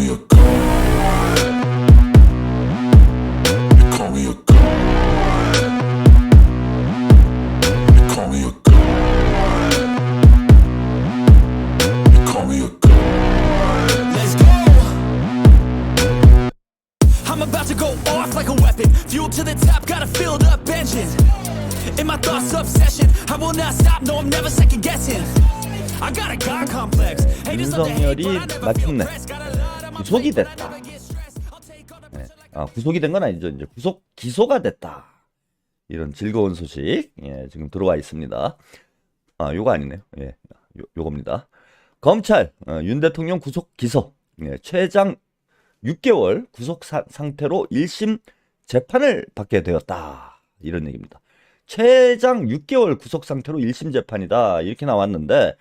me a god. You call me a god. You call me a god. You call me a god. Let's go. I'm about to go off like a weapon. Fuel to the top, got a filled up engine. In my thoughts, obsession. I will not stop, no, I'm never second guessing. I got a God complex. Haters love to hate, but I never feel 마침내 pressed. Got a lot on my 구속이 plate, but I 됐다. never get stressed. I'll take all the 네. pressure like 구속이 된 건 아니죠. 이제 기소가 됐다. 이런 즐거운 소식 지금 들어와 있습니다. 요거 아니네요. 요겁니다. 검찰 윤 대통령 구속 기소 최장 6개월 구속 상태로 1심 재판을 받게 되었다. 이런 얘기입니다. 최장 6개월 구속 상태로 1심 재판이다. 이렇게 나왔는데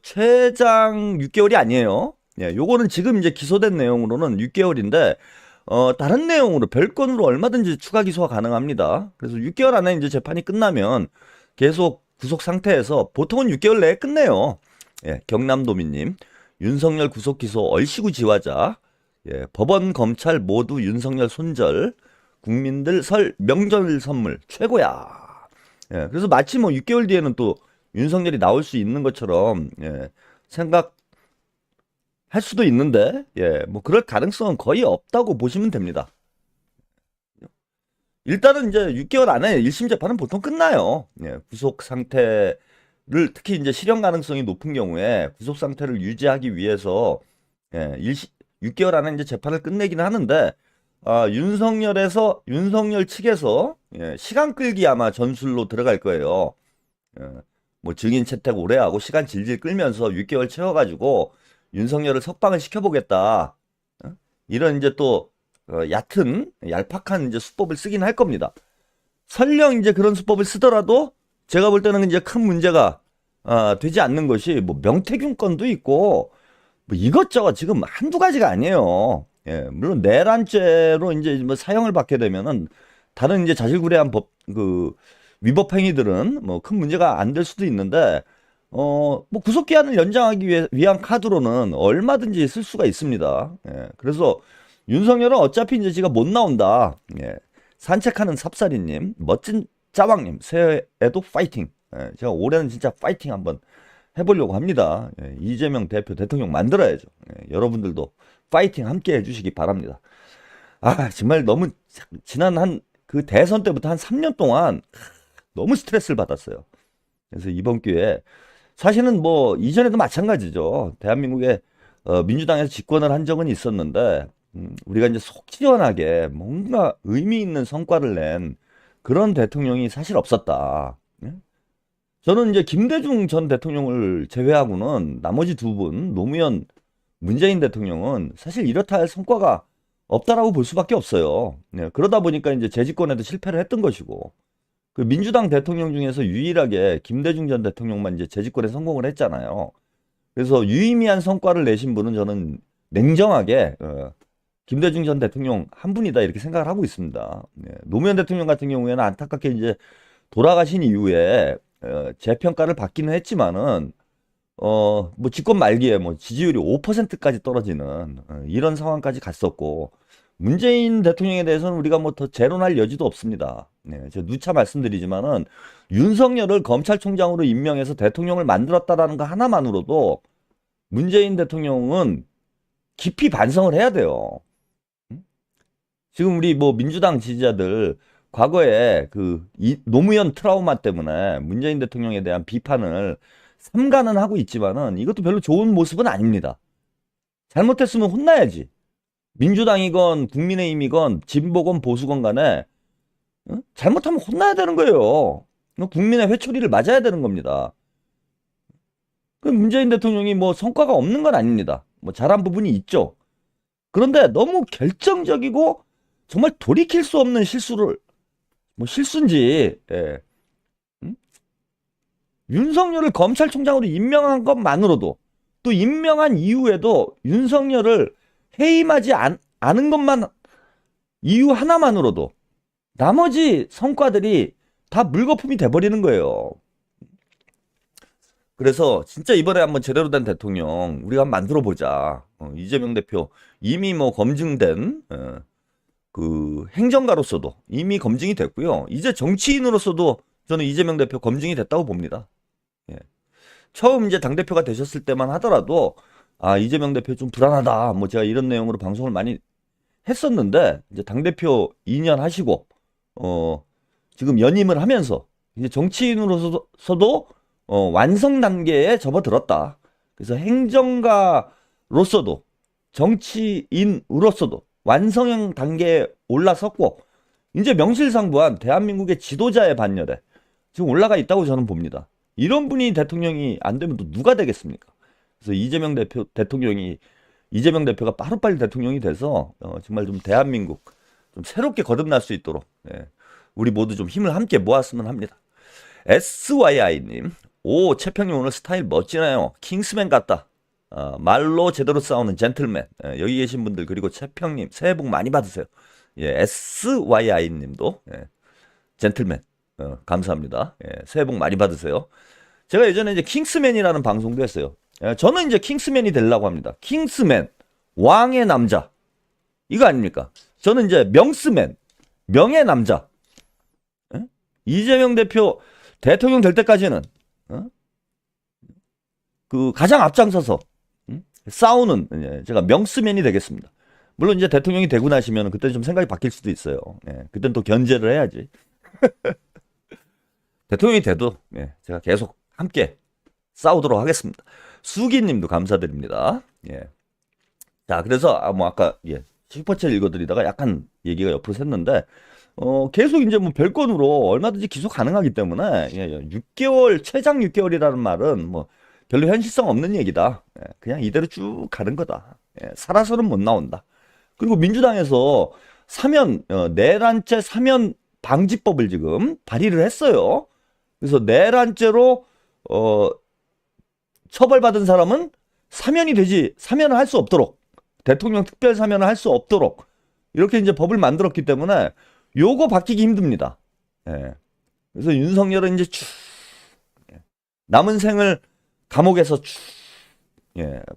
최장 6개월이 아니에요. 요거는 지금 이제 기소된 내용으로는 6개월인데 다른 내용으로 별건으로 얼마든지 추가 기소가 가능합니다. 그래서 6개월 안에 이제 재판이 끝나면 계속 구속 상태에서 보통은 6개월 내에 끝내요. 경남도민님, 윤석열 구속 기소 얼씨구 지화자, 법원 검찰 모두 윤석열 손절, 국민들 설 명절 선물 최고야. 그래서 마치 뭐 6개월 뒤에는 또 윤석열이 나올 수 있는 것처럼 생각할 수도 있는데 뭐 그럴 가능성은 거의 없다고 보시면 됩니다. 일단은 이제 6개월 안에 1심 재판은 보통 끝나요. 구속 상태를 특히 이제 실형 가능성이 높은 경우에 구속 상태를 유지하기 위해서 6개월 안에 이제 재판을 끝내기는 하는데 윤석열 측에서 시간 끌기 아마 전술로 들어갈 거예요. 뭐 증인 채택 오래 하고 시간 질질 끌면서 6개월 채워가지고 윤석열을 석방을 시켜보겠다. 이런 이제 또 얕은 얄팍한 이제 수법을 쓰긴 할 겁니다. 설령 이제 그런 수법을 쓰더라도 제가 볼 때는 이제 큰 문제가 되지 않는 것이 뭐 명태균 건도 있고 뭐 이것저것 지금 한두 가지가 아니에요. 물론 내란죄로 이제 뭐 사형을 받게 되면은 다른 이제 자질구레한 위법 행위들은 뭐 큰 문제가 안 될 수도 있는데 뭐 구속기한을 연장하기 위한 카드로는 얼마든지 쓸 수가 있습니다. 그래서 윤석열은 어차피 이제 지가 못 나온다. 산책하는 삽살이님, 멋진 짜왕님, 새해에도 파이팅. 제가 올해는 진짜 파이팅 한번 해보려고 합니다. 이재명 대통령 만들어야죠. 여러분들도 파이팅 함께 해주시기 바랍니다. 정말 너무 지난 그 대선 때부터 한 3년 동안 너무 스트레스를 받았어요. 그래서 이번 기회에 사실은 뭐 이전에도 마찬가지죠. 대한민국에 민주당에서 집권을 한 적은 있었는데 우리가 이제 속 시원하게 뭔가 의미 있는 성과를 낸 그런 대통령이 사실 없었다. 저는 이제 김대중 전 대통령을 제외하고는 나머지 두 분, 노무현, 문재인 대통령은 사실 이렇다 할 성과가 없다라고 볼 수밖에 없어요. 그러다 보니까 이제 재집권에도 실패를 했던 것이고, 그 민주당 대통령 중에서 유일하게 김대중 전 대통령만 이제 재집권에 성공을 했잖아요. 그래서 유의미한 성과를 내신 분은 저는 냉정하게 김대중 전 대통령 한 분이다 이렇게 생각을 하고 있습니다. 노무현 대통령 같은 경우에는 안타깝게 이제 돌아가신 이후에 재평가를 받기는 했지만은 뭐 집권 말기에 뭐 지지율이 5%까지 떨어지는 이런 상황까지 갔었고, 문재인 대통령에 대해서는 우리가 뭐 더 재론할 여지도 없습니다. 제가 누차 말씀드리지만은 윤석열을 검찰총장으로 임명해서 대통령을 만들었다라는 거 하나만으로도 문재인 대통령은 깊이 반성을 해야 돼요. 지금 우리 뭐 민주당 지지자들 과거에 노무현 트라우마 때문에 문재인 대통령에 대한 비판을 삼가는 하고 있지만은 이것도 별로 좋은 모습은 아닙니다. 잘못했으면 혼나야지. 민주당이건 국민의힘이건 진보건 보수건 간에 잘못하면 혼나야 되는 거예요. 국민의 회초리를 맞아야 되는 겁니다. 문재인 대통령이 뭐 성과가 없는 건 아닙니다. 뭐 잘한 부분이 있죠. 그런데 너무 결정적이고 정말 돌이킬 수 없는 실수를, 뭐 실수인지, 윤석열을 검찰총장으로 임명한 것만으로도, 또 임명한 이후에도 윤석열을 해임하지 않은 것만, 이유 하나만으로도 나머지 성과들이 다 물거품이 돼버리는 거예요. 그래서 진짜 이번에 한번 제대로 된 대통령 우리가 한번 만들어 보자. 이재명 대표 이미 뭐 검증된 그 행정가로서도 이미 검증이 됐고요. 이제 정치인으로서도 저는 이재명 대표 검증이 됐다고 봅니다. 예. 처음 이제 당대표가 되셨을 때만 하더라도 아, 이재명 대표 좀 불안하다. 뭐 제가 이런 내용으로 방송을 많이 했었는데 이제 당대표 2년 하시고 지금 연임을 하면서 이제 정치인으로서도 완성 단계에 접어들었다. 그래서 행정가로서도 정치인으로서도 완성 단계에 올라섰고 이제 명실상부한 대한민국의 지도자의 반열에 지금 올라가 있다고 저는 봅니다. 이런 분이 대통령이 안 되면 또 누가 되겠습니까? 그래서 이재명 대표가 빠르빨리 대통령이 돼서 정말 좀 대한민국 좀 새롭게 거듭날 수 있도록 우리 모두 좀 힘을 함께 모았으면 합니다. SYI님, 오 채평님 오늘 스타일 멋지네요. 킹스맨 같다. 말로 제대로 싸우는 젠틀맨. 여기 계신 분들 그리고 채평님 새해 복 많이 받으세요. 예, SYI님도 젠틀맨 감사합니다. 새해 복 많이 받으세요. 제가 예전에 이제 킹스맨이라는 방송도 했어요. 저는 이제 킹스맨이 되려고 합니다. 킹스맨, 왕의 남자. 이거 아닙니까? 저는 이제 명스맨, 명의 남자. 이재명 대표 대통령 될 때까지는 그 가장 앞장서서 싸우는 제가 명스맨이 되겠습니다. 물론 이제 대통령이 되고 나시면 그때 좀 생각이 바뀔 수도 있어요. 그때는 또 견제를 해야지. 대통령이 돼도 제가 계속 함께 싸우도록 하겠습니다. 수기님도 감사드립니다. 자, 그래서 뭐 아까 슈퍼챗 읽어드리다가 약간 얘기가 옆으로 샜는데 계속 이제 뭐 별건으로 얼마든지 기소 가능하기 때문에 6개월 최장 6개월이라는 말은 뭐 별로 현실성 없는 얘기다. 그냥 이대로 쭉 가는 거다. 살아서는 못 나온다. 그리고 민주당에서 내란죄 사면 방지법을 지금 발의를 했어요. 그래서 내란죄로 처벌받은 사람은 사면을 할 수 없도록 대통령 특별 사면을 할 수 없도록 이렇게 이제 법을 만들었기 때문에 요거 바뀌기 힘듭니다. 그래서 윤석열은 이제 쭉 남은 생을 감옥에서 쭉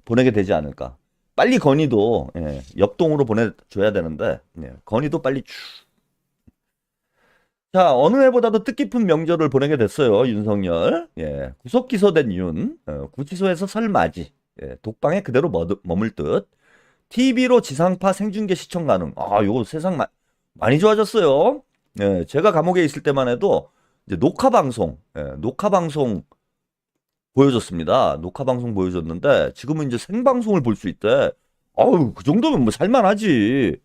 보내게 되지 않을까. 빨리 건의도 역동으로 보내줘야 되는데 건의도 빨리 쭉. 자, 어느 해보다도 뜻깊은 명절을 보내게 됐어요. 윤석열. 구속 기소된 윤. 구치소에서 설 맞이. 독방에 그대로 머물 듯. TV로 지상파 생중계 시청 가능. 요거 세상 많이 좋아졌어요. 제가 감옥에 있을 때만 해도 이제 녹화 방송 보여줬습니다. 녹화 방송 보여줬는데 지금은 이제 생방송을 볼 수 있대. 그 정도면 뭐 살만하지.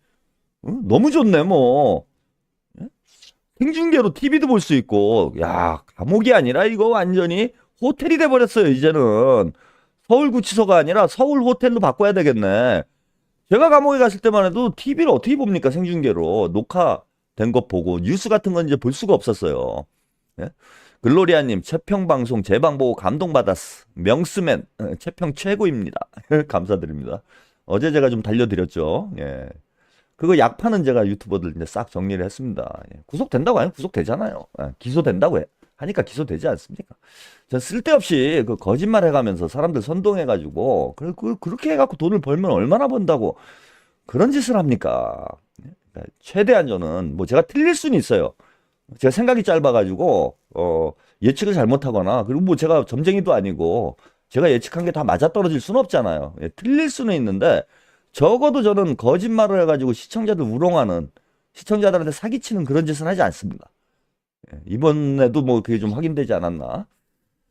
너무 좋네 뭐. 생중계로 TV도 볼 수 있고. 야, 감옥이 아니라 이거 완전히 호텔이 돼버렸어요. 이제는 서울구치소가 아니라 서울 호텔로 바꿔야 되겠네. 제가 감옥에 갔을 때만 해도 TV를 어떻게 봅니까? 생중계로 녹화된 것 보고 뉴스 같은 건 이제 볼 수가 없었어요. 글로리아님, 채평방송 제방 보고 감동받았어. 명스맨, 채평 최고입니다. 감사드립니다. 어제 제가 좀 달려드렸죠. 그거 약파는 제가 유튜버들 이제 싹 정리를 했습니다. 구속된다고 하면 구속되잖아요. 기소된다고 하니까 기소되지 않습니까? 전 쓸데없이 그 거짓말 해가면서 사람들 선동해가지고 그렇게 해갖고 돈을 벌면 얼마나 번다고 그런 짓을 합니까? 최대한 저는 뭐 제가 틀릴 수는 있어요. 제가 생각이 짧아가지고 예측을 잘못하거나 그리고 뭐 제가 점쟁이도 아니고 제가 예측한 게 다 맞아떨어질 수는 없잖아요. 틀릴 수는 있는데 적어도 저는 거짓말을 해가지고 시청자들 우롱하는 시청자들한테 사기치는 그런 짓은 하지 않습니다. 이번에도 뭐 그게 좀 확인되지 않았나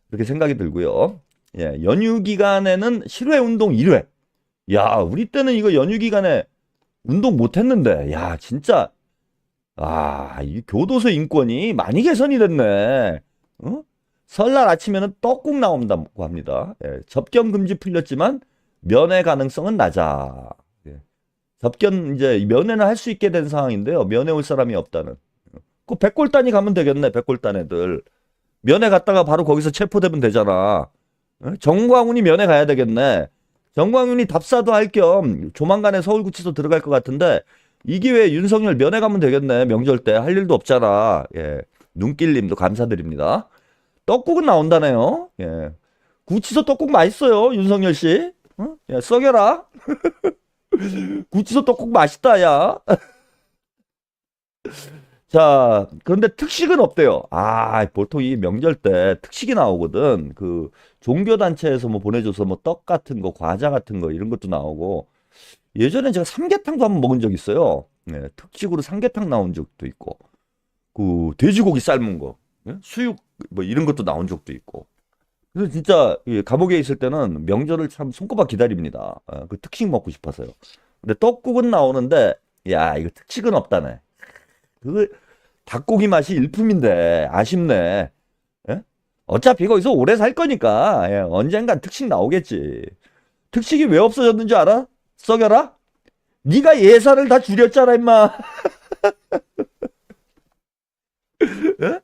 그렇게 생각이 들고요. 연휴 기간에는 실외 운동 1회. 야, 우리 때는 이거 연휴 기간에 운동 못했는데 야 진짜 이 교도소 인권이 많이 개선이 됐네. 설날 아침에는 떡국 나온다고 합니다. 접견 금지 풀렸지만 면회 가능성은 낮아. 접견 이제 면회는 할 수 있게 된 상황인데요. 면회 올 사람이 없다는. 그 백골단이 가면 되겠네. 백골단 애들. 면회 갔다가 바로 거기서 체포되면 되잖아. 정광훈이 면회 가야 되겠네. 정광훈이 답사도 할 겸 조만간에 서울구치소 들어갈 것 같은데 이 기회에 윤석열 면회 가면 되겠네. 명절 때 할 일도 없잖아. 눈길님도 감사드립니다. 떡국은 나온다네요. 구치소 떡국 맛있어요. 윤석열 씨. 썩여라. 구치소 떡국 맛있다, 야. 자, 그런데 특식은 없대요. 아, 보통 이 명절 때 특식이 나오거든. 그 종교단체에서 뭐 보내줘서 뭐 떡 같은 거, 과자 같은 거 이런 것도 나오고. 예전에 제가 삼계탕도 한번 먹은 적 있어요. 네, 특식으로 삼계탕 나온 적도 있고. 그 돼지고기 삶은 거, 예? 수육 뭐 이런 것도 나온 적도 있고. 그래서 진짜 이 감옥에 있을 때는 명절을 참 손꼽아 기다립니다. 그 특식 먹고 싶어서요. 근데 떡국은 나오는데, 야, 이거 특식은 없다네. 그 닭고기 맛이 일품인데 아쉽네. 예? 어차피 거기서 오래 살 거니까 예, 언젠간 특식 나오겠지. 특식이 왜 없어졌는 줄 알아? 썩여라? 네가 예산을 다 줄였잖아, 임마. 예?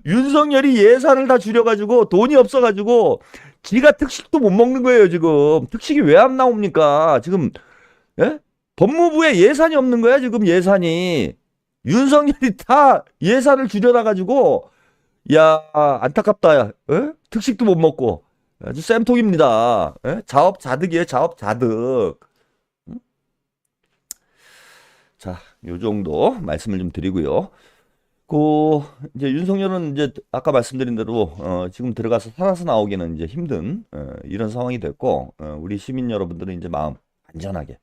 윤석열이 예산을 다 줄여가지고 돈이 없어가지고 지가 특식도 못 먹는 거예요, 지금. 특식이 왜 안 나옵니까? 지금 예? 법무부에 예산이 없는 거야, 지금 예산이. 윤석열이 다 예산을 줄여놔가지고, 야, 안타깝다. 야. 에? 특식도 못 먹고. 아주 쌤통입니다. 에? 자업자득이에요, 자업자득. 자, 요 정도 말씀을 좀 드리고요. 그, 이제 윤석열은 이제 아까 말씀드린 대로, 지금 들어가서 살아서 나오기는 이제 힘든, 이런 상황이 됐고, 우리 시민 여러분들은 이제 마음 안전하게,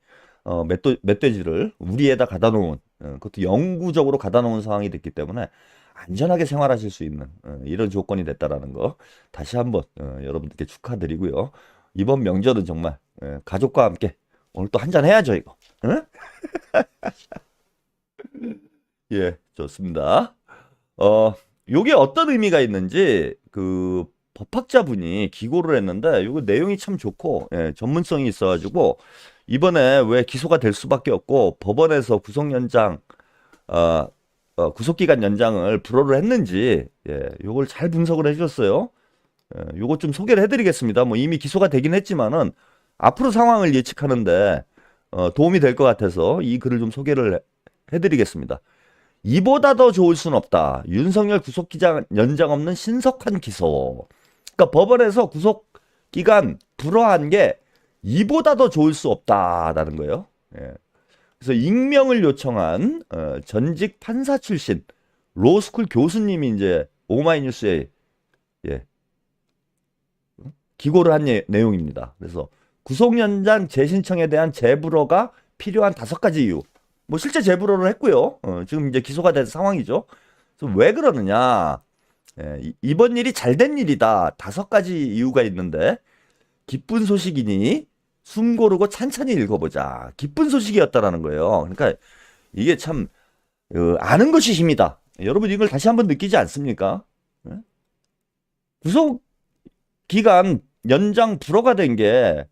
멧돼지를 우리에다 가다 놓은, 그것도 영구적으로 가다 놓은 상황이 됐기 때문에 안전하게 생활하실 수 있는 이런 조건이 됐다라는 거 다시 한번 여러분들께 축하드리고요. 이번 명절은 정말 가족과 함께 오늘 또 한잔 해야죠, 이거. 응? 예, 좋습니다. 요게 어떤 의미가 있는지 그 법학자분이 기고를 했는데 요거 내용이 참 좋고 전문성이 있어가지고 이번에 왜 기소가 될 수밖에 없고 법원에서 구속기간 연장을 불허를 했는지 요걸 잘 분석을 해주셨어요. 요거 좀 소개를 해드리겠습니다. 뭐 이미 기소가 되긴 했지만은 앞으로 상황을 예측하는데 도움이 될 것 같아서 이 글을 좀 소개를 해드리겠습니다. 이보다 더 좋을 순 없다. 윤석열 구속기간 연장 없는 신속한 기소. 그러니까 법원에서 구속기간 불허한 게 이보다 더 좋을 수 없다라는 거예요. 그래서 익명을 요청한 전직 판사 출신 로스쿨 교수님이 이제 오마이뉴스에 기고를 한 내용입니다. 그래서 구속연장 재신청에 대한 재불허가 필요한 5가지 이유. 뭐 실제 재불허를 했고요. 지금 이제 기소가 된 상황이죠. 그래서 왜 그러느냐? 이번 일이 잘된 일이다. 5가지 이유가 있는데 기쁜 소식이니 숨 고르고 찬찬히 읽어보자. 기쁜 소식이었다라는 거예요. 그러니까 이게 참 아는 것이 힘이다. 여러분 이걸 다시 한번 느끼지 않습니까? 구속 기간 연장 불허가 된 게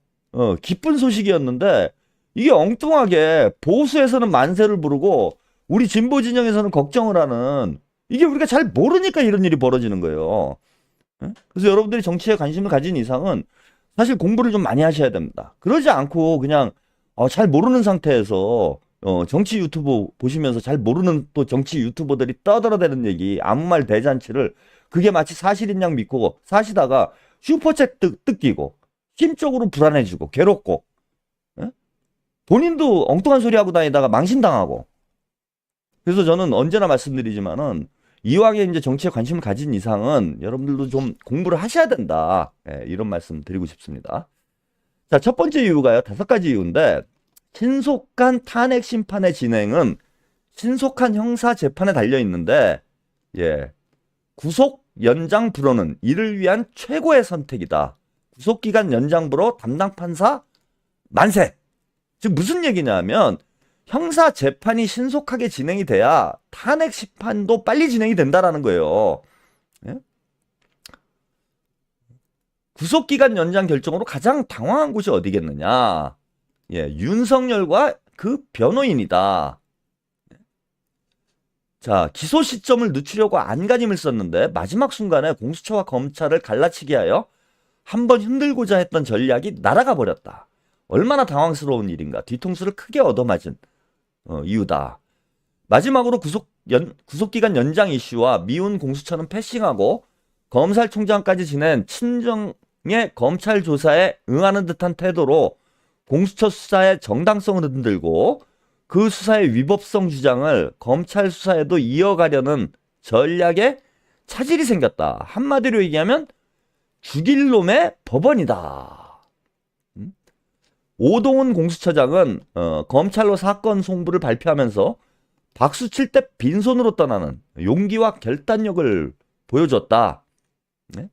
기쁜 소식이었는데 이게 엉뚱하게 보수에서는 만세를 부르고 우리 진보 진영에서는 걱정을 하는 이게 우리가 잘 모르니까 이런 일이 벌어지는 거예요. 그래서 여러분들이 정치에 관심을 가진 이상은 사실 공부를 좀 많이 하셔야 됩니다. 그러지 않고 그냥 잘 모르는 상태에서 정치 유튜브 보시면서 잘 모르는 또 정치 유튜버들이 떠들어대는 얘기 아무 말 대잔치를 그게 마치 사실인 양 믿고 사시다가 슈퍼챗 뜯기고 심적으로 불안해지고 괴롭고 본인도 엉뚱한 소리 하고 다니다가 망신당하고. 그래서 저는 언제나 말씀드리지만은 이왕에 이제 정치에 관심을 가진 이상은 여러분들도 좀 공부를 하셔야 된다. 이런 말씀 드리고 싶습니다. 자, 첫 번째 이유가요. 5가지 이유인데 신속한 탄핵 심판의 진행은 신속한 형사 재판에 달려 있는데 구속 연장 불허는 이를 위한 최고의 선택이다. 구속기간 연장 불허 담당 판사 만세. 즉 무슨 얘기냐면 형사 재판이 신속하게 진행이 돼야 탄핵 심판도 빨리 진행이 된다라는 거예요. 구속기간 연장 결정으로 가장 당황한 곳이 어디겠느냐? 윤석열과 그 변호인이다. 자, 기소 시점을 늦추려고 안간힘을 썼는데 마지막 순간에 공수처와 검찰을 갈라치게 하여 한번 흔들고자 했던 전략이 날아가 버렸다. 얼마나 당황스러운 일인가. 뒤통수를 크게 얻어맞은 이유다. 마지막으로 구속기간 연장 이슈와 미운 공수처는 패싱하고 검찰총장까지 지낸 친정의 검찰 조사에 응하는 듯한 태도로 공수처 수사의 정당성을 흔들고 그 수사의 위법성 주장을 검찰 수사에도 이어가려는 전략에 차질이 생겼다. 한마디로 얘기하면 죽일 놈의 법원이다. 오동훈 공수처장은 검찰로 사건 송부를 발표하면서 박수 칠 때 빈손으로 떠나는 용기와 결단력을 보여줬다. 네?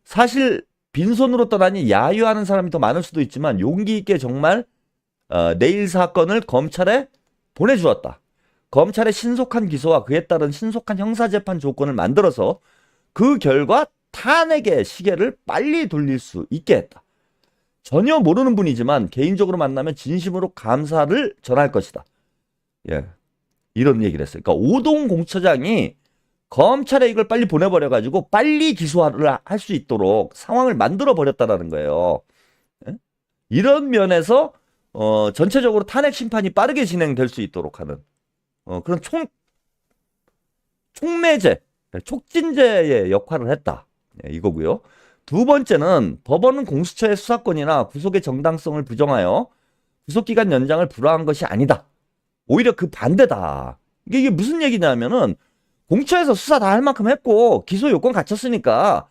사실 빈손으로 떠나니 야유하는 사람이 더 많을 수도 있지만 용기 있게 정말 내일 사건을 검찰에 보내주었다. 검찰의 신속한 기소와 그에 따른 신속한 형사재판 조건을 만들어서 그 결과 탄핵의 시계를 빨리 돌릴 수 있게 했다. 전혀 모르는 분이지만 개인적으로 만나면 진심으로 감사를 전할 것이다. 예, 이런 얘기를 했어요. 그러니까 오동훈 공수처장이 검찰에 이걸 빨리 보내버려가지고 빨리 기소를 할 수 있도록 상황을 만들어버렸다는 거예요. 예? 이런 면에서 전체적으로 탄핵 심판이 빠르게 진행될 수 있도록 하는 그런 촉매제, 촉진제의 역할을 했다. 예, 이거고요. 두 번째는 법원은 공수처의 수사권이나 구속의 정당성을 부정하여 구속기간 연장을 불허한 것이 아니다. 오히려 그 반대다. 이게 무슨 얘기냐면은 공처에서 수사 다 할 만큼 했고 기소 요건 갖췄으니까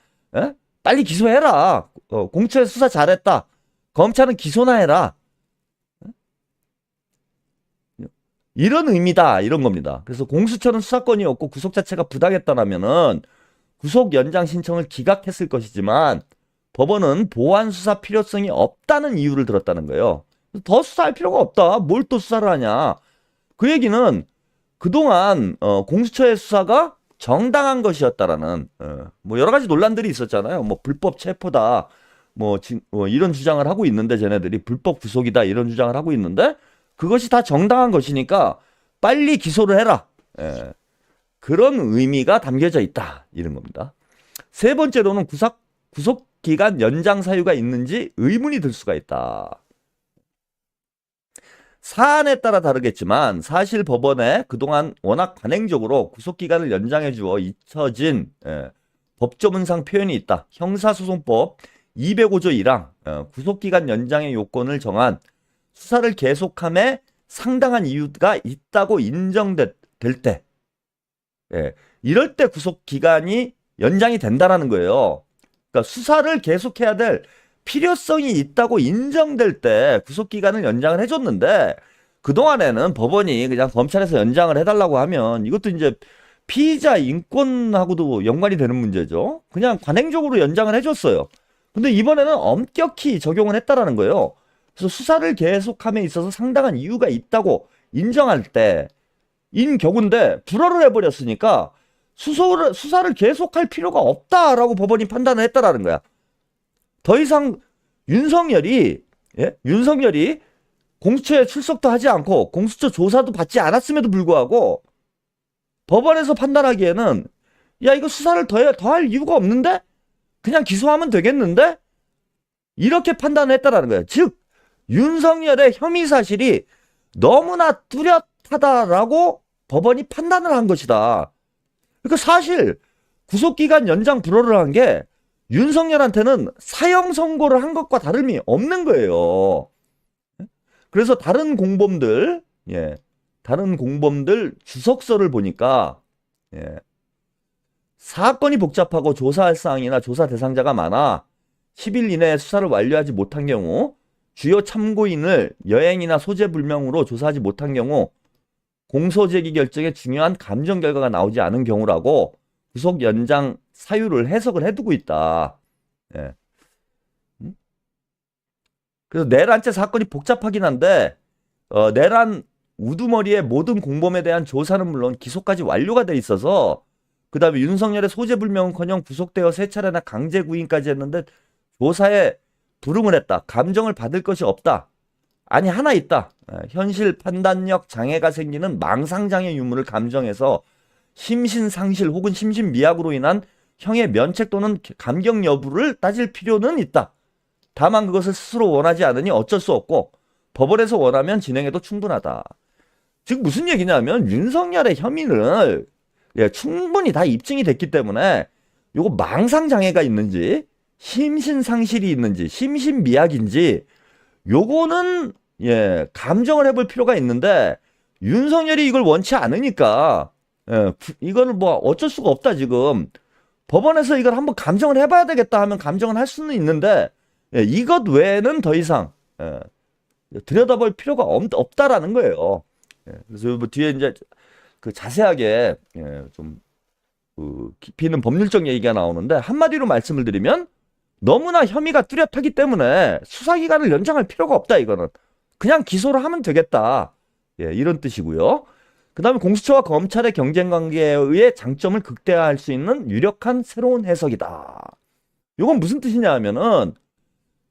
빨리 기소해라. 공처에서 수사 잘했다. 검찰은 기소나 해라. 이런 의미다. 이런 겁니다. 그래서 공수처는 수사권이 없고 구속 자체가 부당했다라면은 구속 연장 신청을 기각했을 것이지만 법원은 보완 수사 필요성이 없다는 이유를 들었다는 거예요. 더 수사할 필요가 없다. 뭘 또 수사를 하냐. 그 얘기는 그동안 공수처의 수사가 정당한 것이었다라는 뭐 여러 가지 논란들이 있었잖아요. 뭐 불법 체포다. 뭐 이런 주장을 하고 있는데 쟤네들이 불법 구속이다 이런 주장을 하고 있는데 그것이 다 정당한 것이니까 빨리 기소를 해라. 그런 의미가 담겨져 있다. 이런 겁니다. 세 번째로는 구속기간 연장 사유가 있는지 의문이 들 수가 있다. 사안에 따라 다르겠지만 사실 법원에 그동안 워낙 관행적으로 구속기간을 연장해 주어 잊혀진 법조문상 표현이 있다. 형사소송법 205조 1항 구속기간 연장의 요건을 정한 수사를 계속함에 상당한 이유가 있다고 인정될 때 이럴 때 구속기간이 연장이 된다는 거예요. 그러니까 수사를 계속해야 될 필요성이 있다고 인정될 때 구속기간을 연장을 해줬는데 그동안에는 법원이 그냥 검찰에서 연장을 해달라고 하면 이것도 이제 피의자 인권하고도 연관이 되는 문제죠. 그냥 관행적으로 연장을 해줬어요. 근데 이번에는 엄격히 적용을 했다라는 거예요. 그래서 수사를 계속함에 있어서 상당한 이유가 있다고 인정할 때인 경우인데 불허를 해버렸으니까 수사를 계속할 필요가 없다라고 법원이 판단을 했다라는 거야. 더 이상 윤석열이 공수처에 출석도 하지 않고 공수처 조사도 받지 않았음에도 불구하고 법원에서 판단하기에는 야 이거 수사를 더 할 이유가 없는데 그냥 기소하면 되겠는데 이렇게 판단을 했다라는 거예요. 즉 윤석열의 혐의 사실이 너무나 뚜렷하다라고 법원이 판단을 한 것이다. 그러니까 사실 구속기간 연장 불허를 한 게 윤석열한테는 사형 선고를 한 것과 다름이 없는 거예요. 그래서 다른 공범들 주석서를 보니까 사건이 복잡하고 조사할 사항이나 조사 대상자가 많아 10일 이내에 수사를 완료하지 못한 경우 주요 참고인을 여행이나 소재 불명으로 조사하지 못한 경우 공소 제기 결정에 중요한 감정 결과가 나오지 않은 경우라고 구속 연장 사유를 해석을 해두고 있다. 그래서 내란죄 사건이 복잡하긴 한데 내란 우두머리의 모든 공범에 대한 조사는 물론 기소까지 완료가 돼 있어서 그 다음에 윤석열의 소재불명은커녕 구속되어 3차례나 강제 구인까지 했는데 조사에 불응을 했다. 감정을 받을 것이 없다. 아니 하나 있다. 현실 판단력 장애가 생기는 망상장애 유무를 감정해서 심신상실 혹은 심신미약으로 인한 형의 면책 또는 감경 여부를 따질 필요는 있다. 다만 그것을 스스로 원하지 않으니 어쩔 수 없고 법원에서 원하면 진행해도 충분하다. 즉 무슨 얘기냐면 윤석열의 혐의를 충분히 다 입증이 됐기 때문에 요거 망상장애가 있는지 심신상실이 있는지 심신미약인지 요거는 예, 감정을 해볼 필요가 있는데 윤석열이 이걸 원치 않으니까 예, 이거는 뭐 어쩔 수가 없다 지금. 법원에서 이걸 한번 감정을 해봐야 되겠다 하면 감정을 할 수는 있는데 예, 이것 외에는 더 이상 예, 들여다볼 필요가 없다라는 거예요. 예, 그래서 뭐 뒤에 이제 그 자세하게 예, 좀 깊이 있는 법률적 얘기가 나오는데 한마디로 말씀을 드리면 너무나 혐의가 뚜렷하기 때문에 수사기간을 연장할 필요가 없다 이거는. 그냥 기소를 하면 되겠다. 예, 이런 뜻이고요. 그 다음에 공수처와 검찰의 경쟁관계의 장점을 극대화할 수 있는 유력한 새로운 해석이다. 이건 무슨 뜻이냐 하면은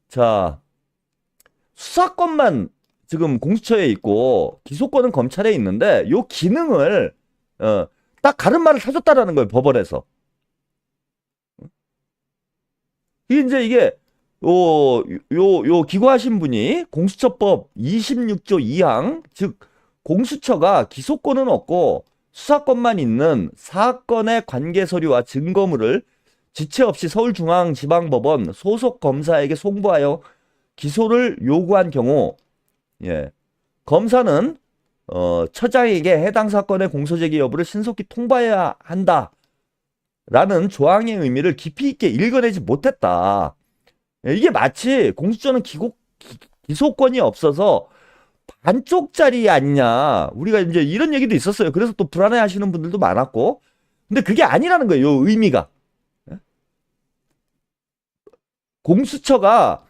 자 수사권만 지금 공수처에 있고 기소권은 검찰에 있는데 요 기능을 딱 가름말을 사줬다라는 거예요. 법원에서. 이게 기고하신 분이 공수처법 26조 2항 즉 공수처가 기소권은 없고 수사권만 있는 사건의 관계 서류와 증거물을 지체 없이 서울중앙지방법원 소속 검사에게 송부하여 기소를 요구한 경우 예, 검사는 처장에게 해당 사건의 공소제기 여부를 신속히 통보해야 한다라는 조항의 의미를 깊이 있게 읽어내지 못했다. 예, 이게 마치 공수처는 기소권이 없어서 반쪽짜리 아니냐. 우리가 이제 이런 얘기도 있었어요. 그래서 또 불안해 하시는 분들도 많았고. 근데 그게 아니라는 거예요. 요 의미가. 공수처가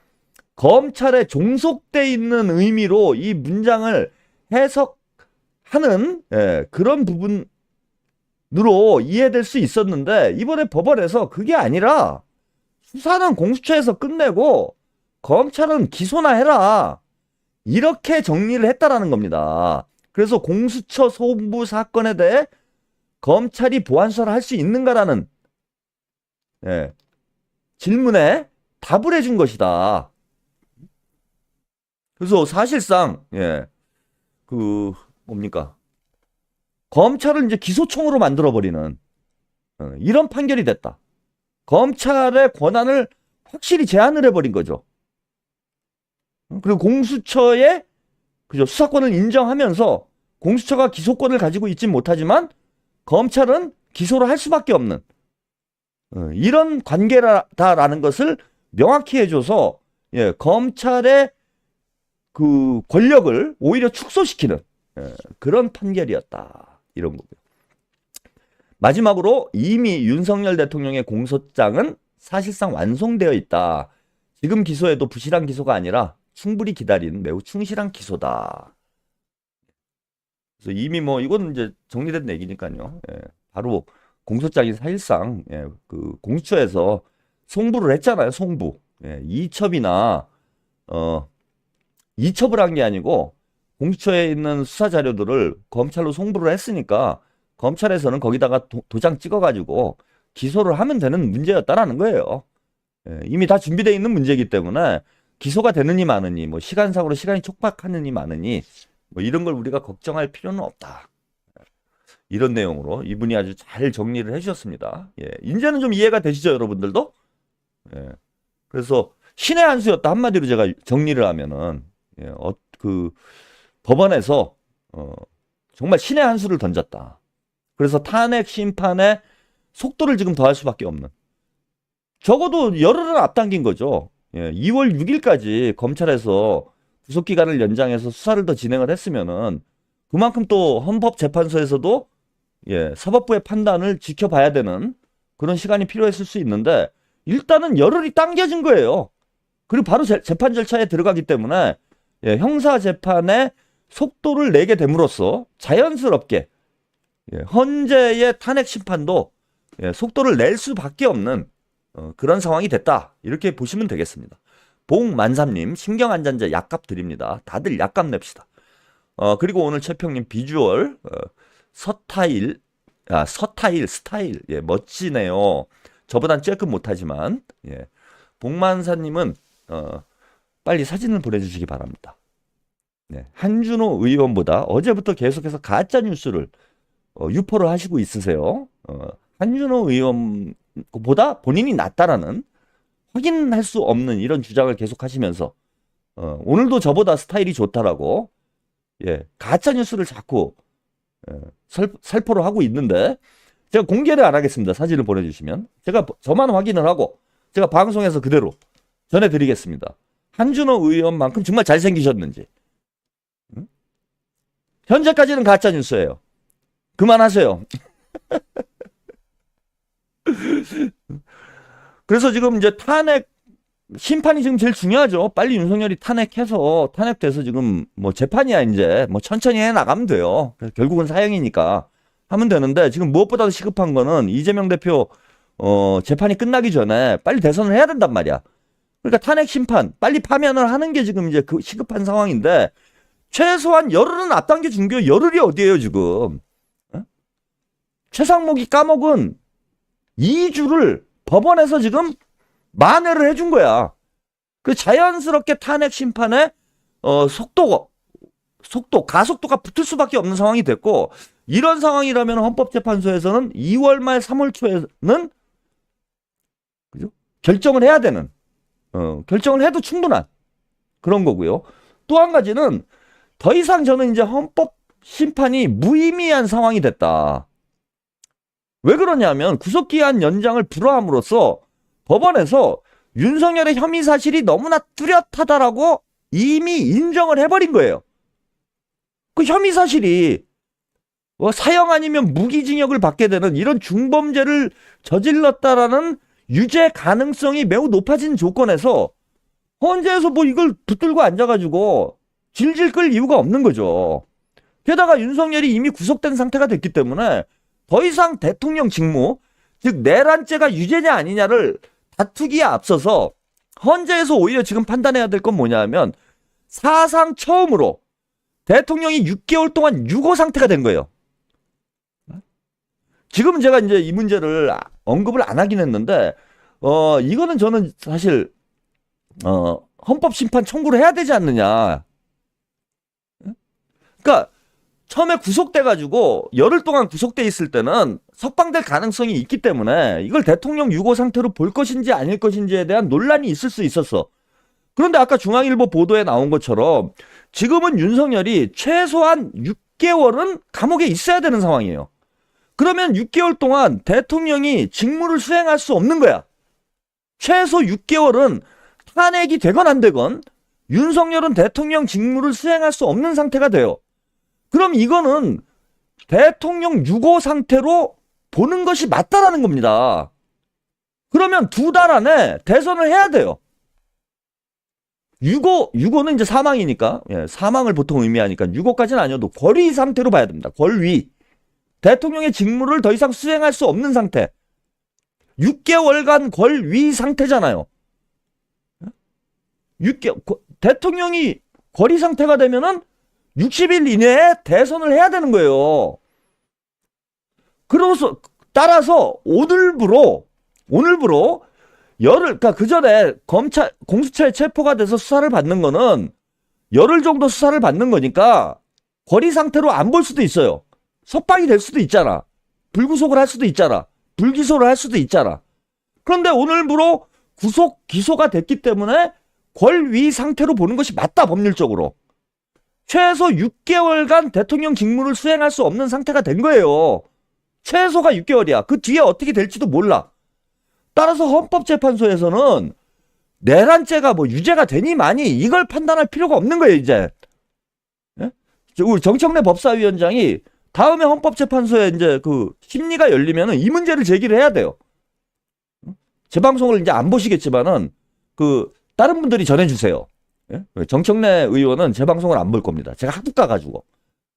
검찰에 종속돼 있는 의미로 이 문장을 해석하는 그런 부분으로 이해될 수 있었는데 이번에 법원에서 그게 아니라 수사는 공수처에서 끝내고 검찰은 기소나 해라. 이렇게 정리를 했다라는 겁니다. 그래서 공수처 송부 사건에 대해 검찰이 보안 수사를 할 수 있는가라는 질문에 답을 해준 것이다. 그래서 사실상 뭡니까? 검찰을 이제 기소청으로 만들어버리는 이런 판결이 됐다. 검찰의 권한을 확실히 제한을 해버린 거죠. 그리고 공수처의 수사권을 인정하면서 공수처가 기소권을 가지고 있진 못하지만 검찰은 기소를 할 수밖에 없는 이런 관계다라는 것을 명확히 해줘서 검찰의 그 권력을 오히려 축소시키는 그런 판결이었다. 이런 거고요. 마지막으로 이미 윤석열 대통령의 공소장은 사실상 완성되어 있다. 지금 기소해도 부실한 기소가 아니라 충분히 기다린 매우 충실한 기소다. 그래서 이미 뭐 이건 이제 정리된 얘기니까요. 바로 공소장이 사실상 그 공수처에서 송부를 했잖아요. 송부. 이첩이나 이첩을 한 게 아니고 공수처에 있는 수사 자료들을 검찰로 송부를 했으니까 검찰에서는 거기다가 도장 찍어가지고 기소를 하면 되는 문제였다라는 거예요. 이미 다 준비되어 있는 문제이기 때문에 기소가 되느니 마느니 뭐 시간상으로 시간이 촉박하느니 마느니 뭐 이런 걸 우리가 걱정할 필요는 없다. 이런 내용으로 이분이 아주 잘 정리를 해주셨습니다. 이제는 좀 이해가 되시죠, 여러분들도? 그래서 신의 한 수였다. 한마디로 제가 정리를 하면은 그 법원에서 정말 신의 한 수를 던졌다. 그래서 탄핵 심판의 속도를 지금 더할 수밖에 없는. 적어도 열흘은 앞당긴 거죠. 2월 6일까지 검찰에서 구속기간을 연장해서 수사를 더 진행을 했으면은 그만큼 또 헌법재판소에서도 사법부의 판단을 지켜봐야 되는 그런 시간이 필요했을 수 있는데 일단은 열흘이 당겨진 거예요. 그리고 바로 재판 절차에 들어가기 때문에 형사재판의 속도를 내게 됨으로써 자연스럽게 헌재의 탄핵 심판도 속도를 낼 수밖에 없는 그런 상황이 됐다. 이렇게 보시면 되겠습니다. 봉만삼님 신경안전제 약값 드립니다. 다들 약값 냅시다. 그리고 오늘 최평님 비주얼 스타일 멋지네요. 저보단 조금 못하지만 봉만사님은 빨리 사진을 보내주시기 바랍니다. 한준호 의원보다 어제부터 계속해서 가짜 뉴스를 유포를 하시고 있으세요. 한준호 의원보다 본인이 낫다라는 확인할 수 없는 이런 주장을 계속 하시면서 오늘도 저보다 스타일이 좋다라고 예, 가짜 뉴스를 자꾸 살포를 하고 있는데 제가 공개를 안 하겠습니다. 사진을 보내주시면 제가 저만 확인을 하고 제가 방송에서 그대로 전해드리겠습니다. 한준호 의원만큼 정말 잘생기셨는지. 현재까지는 가짜 뉴스예요. 그만하세요. 그래서 지금 이제 탄핵 심판이 지금 제일 중요하죠. 빨리 윤석열이 탄핵해서 탄핵돼서 지금 뭐 재판이야 이제 뭐 천천히 해 나가면 돼요. 결국은 사형이니까 하면 되는데 지금 무엇보다도 시급한 거는 이재명 대표 재판이 끝나기 전에 빨리 대선을 해야 된단 말이야. 그러니까 탄핵 심판 빨리 파면을 하는 게 지금 이제 그 시급한 상황인데 최소한 열흘은 앞당겨 준 게 열흘이 어디예요 지금? 최상목이 까먹은 2주를 법원에서 지금 만회를 해준 거야. 그 자연스럽게 탄핵 심판에 가속도가 붙을 수밖에 없는 상황이 됐고 이런 상황이라면 헌법재판소에서는 2월 말 3월 초에는 그죠? 결정을 해야 되는 결정을 해도 충분한 그런 거고요. 또 한 가지는 더 이상 저는 이제 헌법 심판이 무의미한 상황이 됐다. 왜 그러냐면 구속기한 연장을 불허함으로써 법원에서 윤석열의 혐의 사실이 너무나 뚜렷하다라고 이미 인정을 해버린 거예요. 그 혐의 사실이 사형 아니면 무기징역을 받게 되는 이런 중범죄를 저질렀다라는 유죄 가능성이 매우 높아진 조건에서 헌재에서 뭐 이걸 붙들고 앉아가지고 질질 끌 이유가 없는 거죠. 게다가 윤석열이 이미 구속된 상태가 됐기 때문에 더 이상 대통령 직무, 즉 내란죄가 유죄냐 아니냐를 다투기에 앞서서 헌재에서 오히려 지금 판단해야 될 건 뭐냐 하면 사상 처음으로 대통령이 6개월 동안 유고 상태가 된 거예요. 지금 제가 이제 이 문제를 언급을 안 하긴 했는데 이거는 저는 사실 헌법심판 청구를 해야 되지 않느냐. 그러니까 처음에 구속돼가지고 열흘 동안 구속돼 있을 때는 석방될 가능성이 있기 때문에 이걸 대통령 유고 상태로 볼 것인지 아닐 것인지에 대한 논란이 있을 수 있었어. 그런데 아까 중앙일보 보도에 나온 것처럼 지금은 윤석열이 최소한 6개월은 감옥에 있어야 되는 상황이에요. 그러면 6개월 동안 대통령이 직무를 수행할 수 없는 거야. 최소 6개월은 탄핵이 되건 안 되건 윤석열은 대통령 직무를 수행할 수 없는 상태가 돼요. 그럼 이거는 대통령 유고 상태로 보는 것이 맞다라는 겁니다. 그러면 2달 안에 대선을 해야 돼요. 유고는 이제 사망이니까, 예, 사망을 보통 의미하니까 유고까지는 아니어도 권위 상태로 봐야 됩니다. 권위. 대통령의 직무를 더 이상 수행할 수 없는 상태. 6개월간 권위 상태잖아요. 6개월, 대통령이 권위 상태가 되면은 60일 이내에 대선을 해야 되는 거예요. 그러고서 따라서 오늘부로 그러니까 그 전에 공수처에 체포가 돼서 수사를 받는 거는 열흘 정도 수사를 받는 거니까 권위 상태로 안 볼 수도 있어요. 석방이 될 수도 있잖아. 불구속을 할 수도 있잖아. 불기소를 할 수도 있잖아. 그런데 오늘부로 기소가 됐기 때문에 권위 상태로 보는 것이 맞다, 법률적으로. 최소 6개월간 대통령 직무를 수행할 수 없는 상태가 된 거예요. 최소가 6개월이야. 그 뒤에 어떻게 될지도 몰라. 따라서 헌법재판소에서는 내란죄가 뭐 유죄가 되니 마니 이걸 판단할 필요가 없는 거예요, 이제. 예? 우리 정청래 법사위원장이 다음에 헌법재판소에 이제 그 심리가 열리면은 이 문제를 제기를 해야 돼요. 제 방송을 이제 안 보시겠지만은 그 다른 분들이 전해주세요. 예? 정청래 의원은 제 방송을 안 볼 겁니다. 제가 하도 까가지고.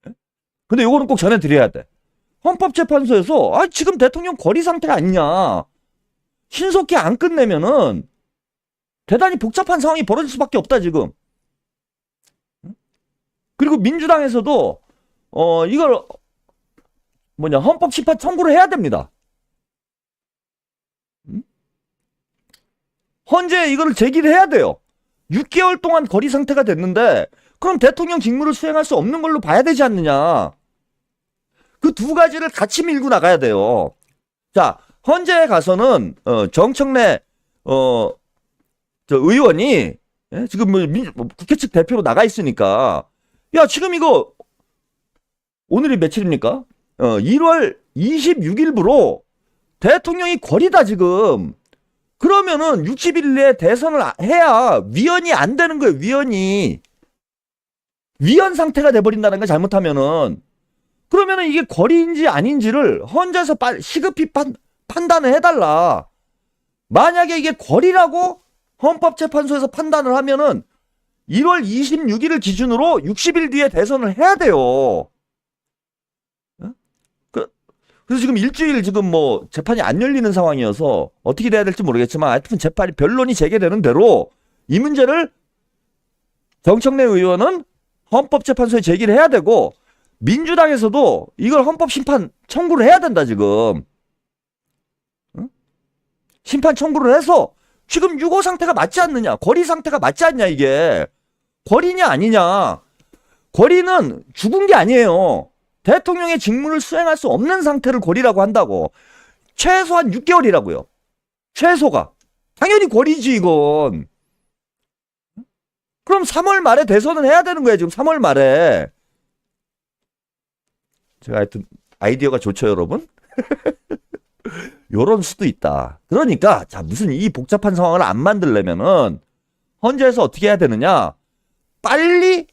예? 근데 요거는 꼭 전해드려야 돼. 헌법재판소에서 지금 대통령 권위 상태 아니냐. 신속히 안 끝내면은 대단히 복잡한 상황이 벌어질 수밖에 없다 지금. 그리고 민주당에서도 이걸 헌법심판 청구를 해야 됩니다. 헌재에 이거를 제기를 해야 돼요. 6개월 동안 거리 상태가 됐는데 그럼 대통령 직무를 수행할 수 없는 걸로 봐야 되지 않느냐. 그 두 가지를 같이 밀고 나가야 돼요. 자, 헌재에 가서는 정청래 저 의원이 예? 지금 뭐 국회 측 대표로 나가 있으니까 야 지금 이거 오늘이 며칠입니까? 1월 26일부로 대통령이 거리다 지금. 그러면은 60일 내에 대선을 해야 위헌이 안 되는 거예요. 위헌 상태가 돼버린다는 거 잘못하면은. 그러면은 이게 거리인지 아닌지를 헌재에서 시급히 판단을 해달라. 만약에 이게 거리라고 헌법재판소에서 판단을 하면은 1월 26일을 기준으로 60일 뒤에 대선을 해야 돼요. 그래서 지금 일주일 지금 뭐 재판이 안 열리는 상황이어서 어떻게 돼야 될지 모르겠지만 하여튼 재판이 변론이 재개되는 대로 이 문제를 정청래 의원은 헌법재판소에 제기를 해야 되고 민주당에서도 이걸 헌법심판 청구를 해야 된다 지금. 응? 심판 청구를 해서 지금 유고 상태가 맞지 않느냐, 거리 상태가 맞지 않냐, 이게 거리냐 아니냐. 거리는 죽은 게 아니에요. 대통령의 직무를 수행할 수 없는 상태를 거리라고 한다고. 최소한 6개월이라고요. 최소가. 당연히 거리지 이건. 그럼 3월 말에 대선을 해야 되는 거예요. 지금 3월 말에. 제가 하여튼 아이디어가 좋죠 여러분. 요런 수도 있다. 그러니까 자 무슨 이 복잡한 상황을 안 만들려면은 헌재에서 어떻게 해야 되느냐. 빨리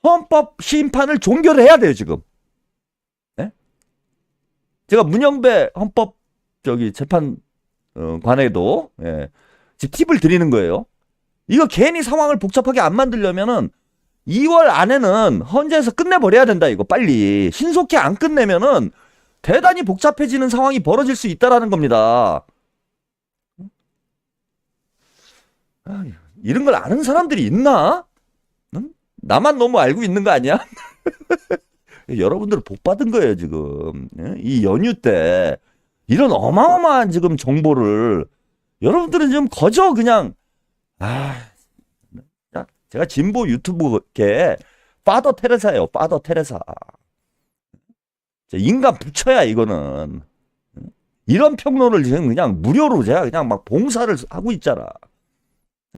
헌법 심판을 종결해야 돼요 지금. 네? 제가 문영배 헌법 재판관에도 지금 팁을 드리는 거예요. 이거 괜히 상황을 복잡하게 안 만들려면은 2월 안에는 헌재에서 끝내버려야 된다 이거 빨리. 신속히 안 끝내면은 대단히 복잡해지는 상황이 벌어질 수 있다라는 겁니다. 이런 걸 아는 사람들이 있나? 나만 너무 알고 있는 거 아니야? 여러분들 복 받은 거예요 지금. 이 연휴 때 이런 어마어마한 지금 정보를 여러분들은 지금 거저 그냥 제가 진보 유튜브계 파더 테레사예요. 파더 테레사. 인간 부처야 이거는. 이런 평론을 지금 그냥 무료로 제가 그냥 막 봉사를 하고 있잖아.